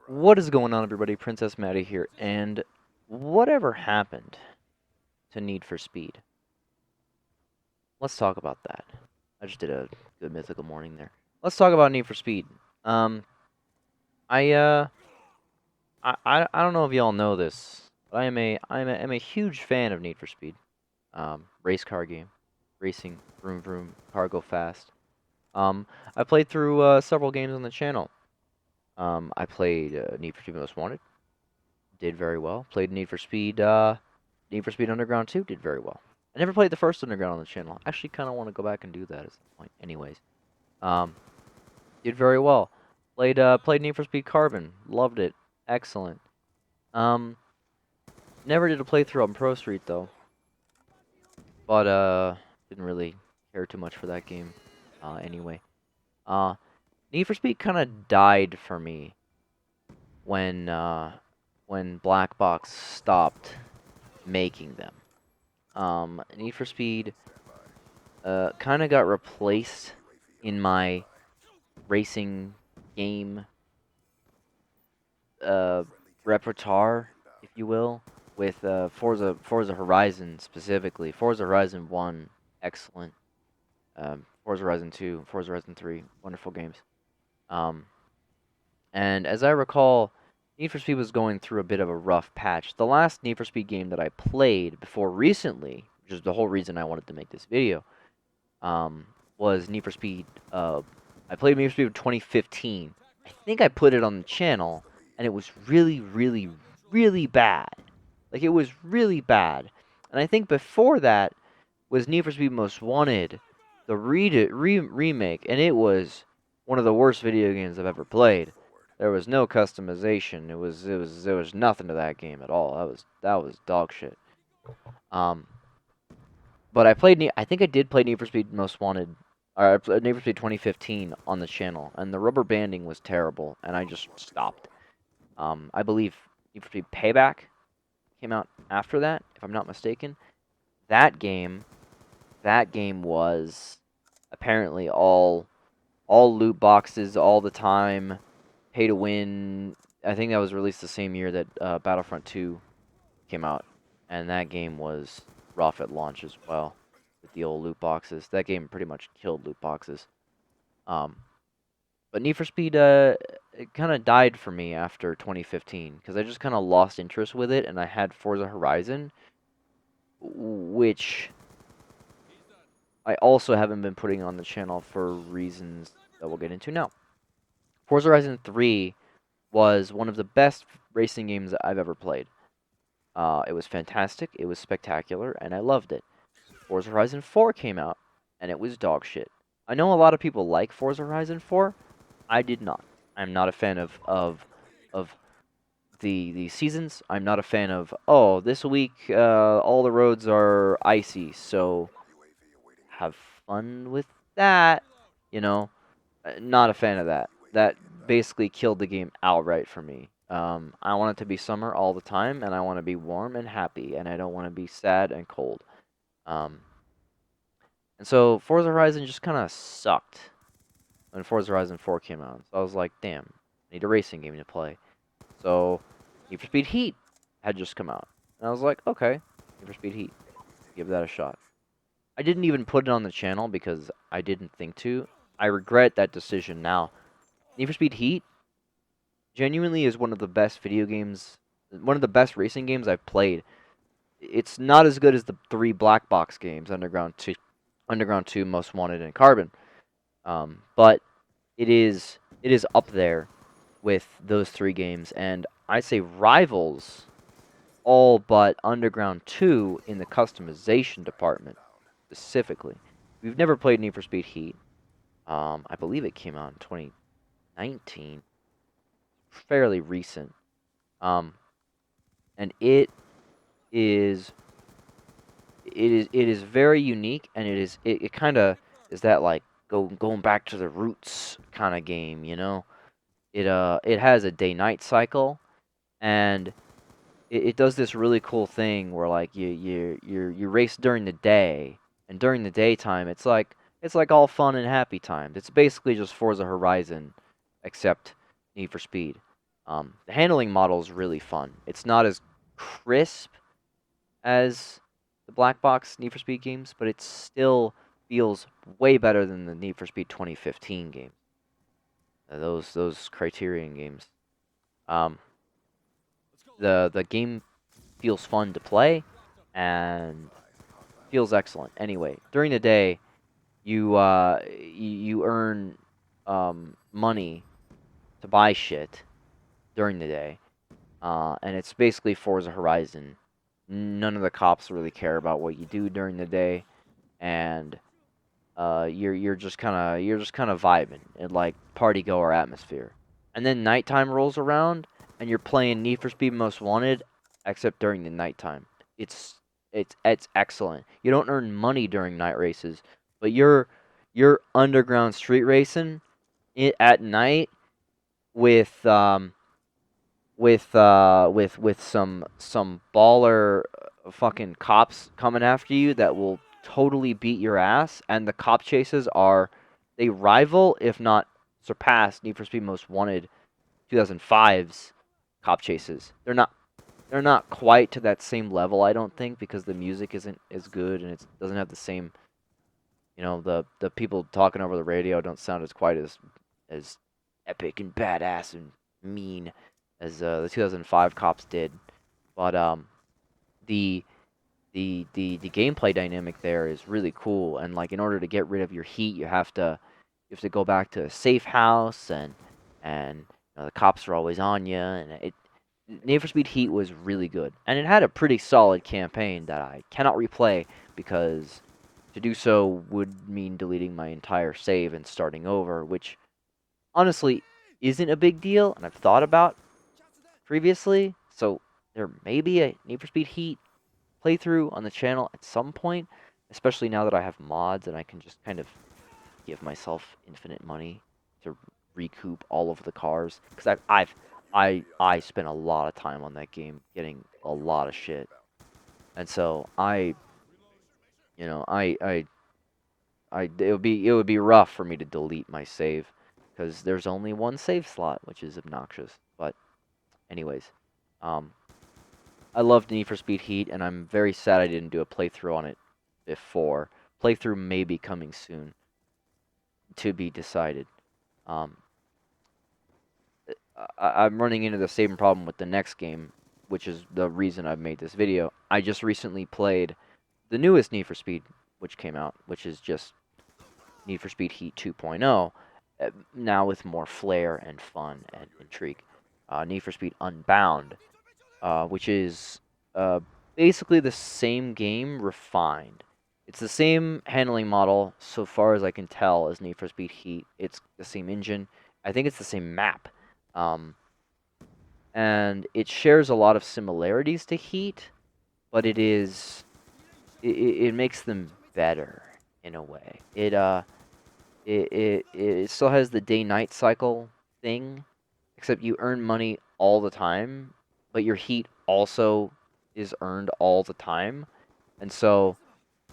What is going on, everybody? Princess Matty here, and whatever happened to Need for Speed? Let's talk about that. I just did a good mythical morning there. Let's talk about Need for Speed. Um, I I don't know if y'all know this, but I'm a huge fan of Need for Speed. Race car game, racing, vroom vroom, car go fast. I played through several games on the channel. I played Need for Speed Most Wanted, did very well. Played Need for Speed Underground 2 did very well. I never played the first Underground on the channel. Actually, kind of want to go back and do that at some point. Anyways, um, did very well. Played Need for Speed Carbon. Loved it. Excellent. Um, Never did a playthrough on Pro Street though, but didn't really care too much for that game. Anyway, uh, Need for Speed kind of died for me when Black Box stopped making them. Need for Speed kind of got replaced in my racing game uh, repertoire, if you will, with Forza Horizon specifically. Forza Horizon 1, excellent. Forza Horizon 2, Forza Horizon 3, wonderful games. Um, and as I recall, Need for Speed was going through a bit of a rough patch. The last Need for Speed game that I played before recently, which is the whole reason I wanted to make this video, um, was Need for Speed. I played Need for Speed in 2015. I think I put it on the channel, and it was really, really, really bad. Like, it was really bad. And I think before that was Need for Speed Most Wanted, the remake, and it was one of the worst video games I've ever played. There was no customization. There was nothing to that game at all. That was dog shit. Um, but I think I did play Need for Speed Most Wanted, or Need for Speed 2015 on the channel, and the rubber banding was terrible, and I just stopped. I believe Need for Speed Payback came out after that, if I'm not mistaken. That game, that game was apparently all loot boxes all the time, pay to win. I think that was released the same year that Battlefront 2 came out, and that game was rough at launch as well with the old loot boxes. That game pretty much killed loot boxes. Um, but Need for Speed, it kind of died for me after 2015 because I just kind of lost interest with it, and I had Forza Horizon, which I also haven't been putting on the channel for reasons that we'll get into now. Forza Horizon 3 was one of the best racing games I've ever played. It was fantastic, it was spectacular, and I loved it. Forza Horizon 4 came out, and it was dog shit. I know a lot of people like Forza Horizon 4. I did not. I'm not a fan of the seasons. I'm not a fan of, oh, this week all the roads are icy, so have fun with that. You know, not a fan of that. That basically killed the game outright for me. I want it to be summer all the time, and I want to be warm and happy, and I don't want to be sad and cold. Um, and so Forza Horizon just kind of sucked when Forza Horizon 4 came out. So I was like, damn, I need a racing game to play. So Need for Speed Heat had just come out. And I was like, okay, Need for Speed Heat, give that a shot. I didn't even put it on the channel because I didn't think to. I regret that decision now. Need for Speed Heat genuinely is one of the best video games, one of the best racing games I've played. It's not as good as the three black box games, Underground 2, Most Wanted, and Carbon. But it is up there with those three games, and I'd say rivals all but Underground 2 in the customization department specifically. We've never played Need for Speed Heat. I believe it came out in 2019, fairly recent. Um, and is it is very unique, and it kind of is that like going back to the roots kind of game, you know. It has a day night cycle, and it does this really cool thing where like you race during the day, and during the daytime it's like all fun and happy times. It's basically just Forza Horizon, except Need for Speed. The handling model is really fun. It's not as crisp as the black box Need for Speed games, but it still feels way better than the Need for Speed 2015 games. Those Criterion games. Um, the game feels fun to play and feels excellent. Anyway, during the day, you earn money to buy shit during the day, and it's basically Forza Horizon. None of the cops really care about what you do during the day, and you're just kind of vibing in like party goer atmosphere. And then nighttime rolls around, and you're playing Need for Speed Most Wanted, except during the nighttime. It's it's excellent. You don't earn money during night races, but you're underground street racing at night with with some baller fucking cops coming after you that will totally beat your ass, and the cop chases are they rival if not surpass Need for Speed Most Wanted 2005's cop chases. They're not quite to that same level, I don't think, because the music isn't as good and it doesn't have the same, the people talking over the radio don't sound as quite as epic and badass and mean as the 2005 cops did. But the the gameplay dynamic there is really cool, and like in order to get rid of your heat, you have to go back to a safe house, and the cops are always on you, and it Need for Speed Heat was really good, and it had a pretty solid campaign that I cannot replay because to do so would mean deleting my entire save and starting over, which honestly isn't a big deal, and I've thought about previously. So there may be a Need for Speed Heat playthrough on the channel at some point, especially now that I have mods and I can just kind of give myself infinite money to recoup all of the cars because I spent a lot of time on that game getting a lot of shit, and so you know it would be rough for me to delete my save because there's only one save slot, which is obnoxious. But anyways, um, I loved Need for Speed Heat, and I'm very sad I didn't do a playthrough on it before. Playthrough may be coming soon, to be decided. Um, I'm running into the same problem with the next game, which is the reason I've made this video. I just recently played the newest Need for Speed, which came out, which is just Need for Speed Heat 2.0, now with more flair and fun and intrigue. Need for Speed Unbound, which is uh, basically the same game refined. It's the same handling model, so far as I can tell, as Need for Speed Heat. It's the same engine. I think it's the same map. Um, and it shares a lot of similarities to Heat, but it makes them better in a way. It still has the day-night cycle thing, except you earn money all the time, but your heat also is earned all the time. And so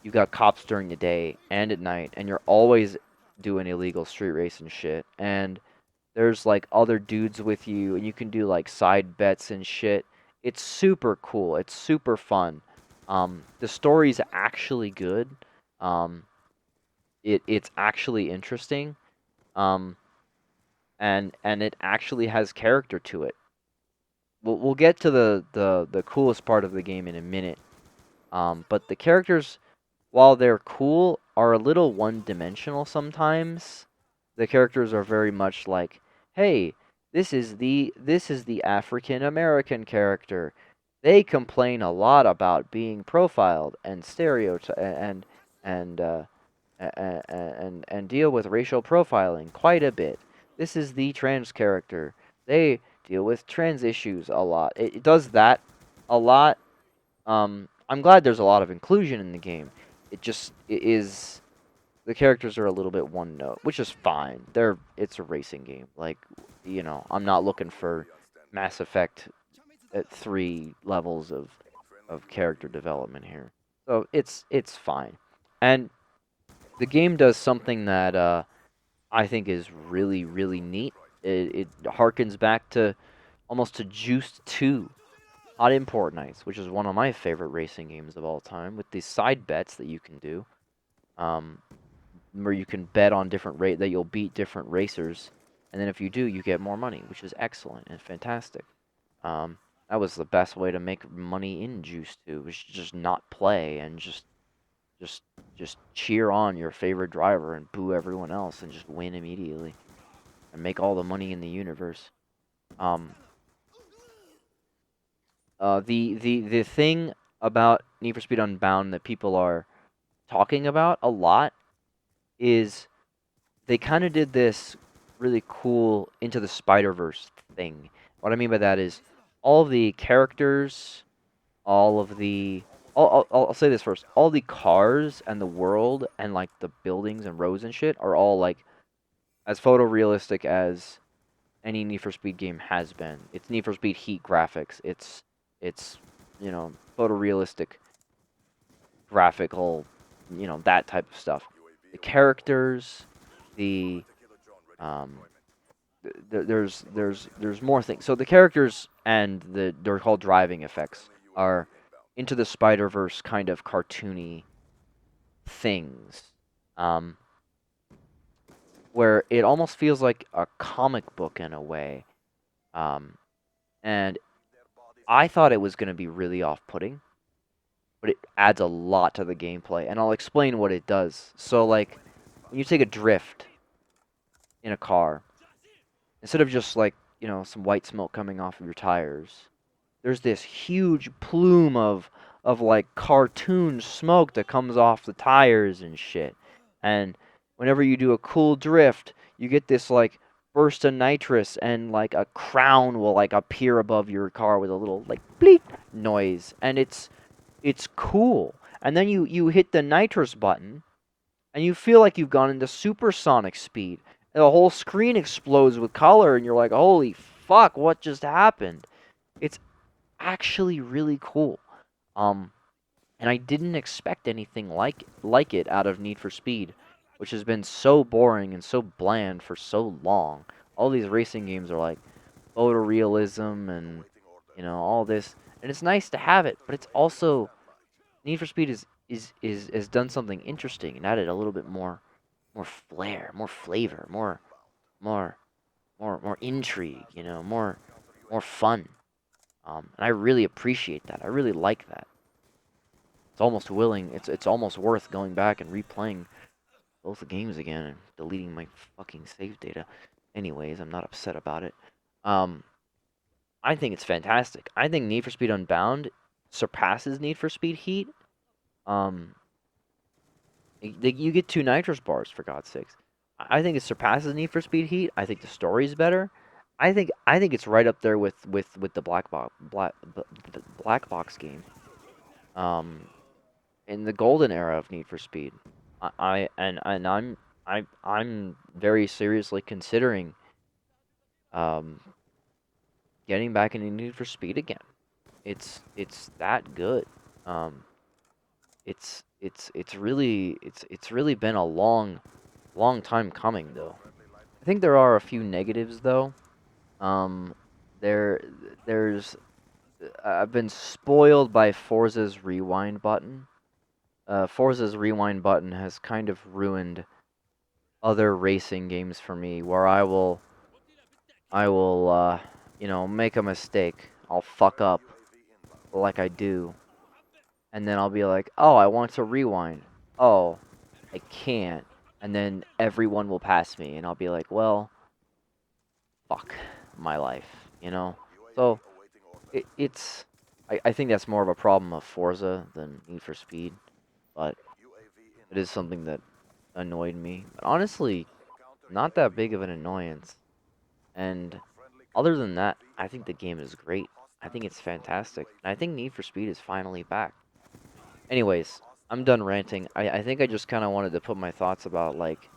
you got cops during the day and at night, and you're always doing illegal street racing shit. And there's like other dudes with you, and you can do like side bets and shit. It's super cool. It's super fun. The story's actually good. Um, it's actually interesting. Um, and it actually has character to it. We'll get to the coolest part of the game in a minute. But the characters, while they're cool, are a little one-dimensional sometimes. The characters are very much like, hey, this is the African American character. They complain a lot about being profiled and stereotyped and and deal with racial profiling quite a bit. This is the trans character. They deal with trans issues a lot. It does that a lot. I'm glad there's a lot of inclusion in the game. It is the characters are a little bit one note, which is fine. It's a racing game. Like, I'm not looking for Mass Effect at 3 levels of character development here. So it's fine. And the game does something that I think is really, really neat. It harkens back to almost to Juiced 2, Hot Import Nights, which is one of my favorite racing games of all time, with these side bets that you can do, where you can bet on different rate that you'll beat different racers, and then if you do, you get more money, which is excellent and fantastic. Um, that was the best way to make money in Juice 2, was just not play and just just cheer on your favorite driver and boo everyone else and just win immediately and make all the money in the universe. Um, the thing about Need for Speed Unbound that people are talking about a lot is they kind of did this really cool Into the Spider-Verse thing. What I mean by that is all of the characters, all of the I'll say this first. All the cars and the world and like the buildings and roads and shit are all like as photorealistic as any Need for Speed game has been. It's Need for Speed Heat graphics. It's photorealistic graphical, that type of stuff. The characters, the um, there's more things. So the characters and they're called driving effects are into the Spider-Verse kind of cartoony things, um, where it almost feels like a comic book in a way. And I thought it was going to be really off-putting, but it adds a lot to the gameplay, and I'll explain what it does. So, like, when you take a drift in a car, instead of just like, some white smoke coming off of your tires, there's this huge plume of like cartoon smoke that comes off the tires and shit. And whenever you do a cool drift, you get this like burst of nitrous and like a crown will like appear above your car with a little like bleep noise, and it's cool. And then you hit the nitrous button and you feel like you've gone into supersonic speed. And the whole screen explodes with color and you're like, "Holy fuck, what just happened?" It's actually really cool. Um, and I didn't expect anything like it out of Need for Speed, which has been so boring and so bland for so long. All these racing games are like photorealism and all this, and it's nice to have it, but it's also Need for Speed is has done something interesting and added a little bit more flair, more flavor, more more intrigue, more fun. And I really appreciate that. I really like that. It's almost worth going back and replaying both the games again and deleting my fucking save data. Anyways, I'm not upset about it. Um, I think it's fantastic. I think Need for Speed Unbound surpasses Need for Speed Heat. Um, you get 2 nitrous bars for God's sakes. I think it surpasses Need for Speed Heat. I think the story's better. I think it's right up there with the black box game. Um, in the golden era of Need for Speed. I'm very seriously considering um getting back into Need for Speed again. It's that good. Um, it's really been a long time coming though. I think there are a few negatives though. Um, there there's I've been spoiled by Forza's rewind button. Forza's rewind button has kind of ruined other racing games for me, where I will make a mistake. I'll fuck up like I do, and then I'll be like, "Oh, I want to rewind. Oh, I can't." And then everyone will pass me, and I'll be like, "Well, fuck my life." So it's I think that's more of a problem of Forza than Need for Speed, but it is something that annoyed me. But honestly, not that big of an annoyance. And other than that, I think the game is great. I think it's fantastic. And I think Need for Speed is finally back. Anyways, I'm done ranting. I think I just kind of wanted to put my thoughts about, like,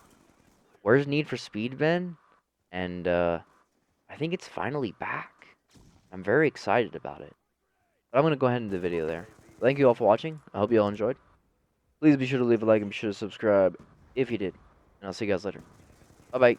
where's Need for Speed been? And I think it's finally back. I'm very excited about it. But I'm going to go ahead and end the video there. Thank you all for watching. I hope you all enjoyed. Please be sure to leave a like and be sure to subscribe if you did. And I'll see you guys later. Bye-bye.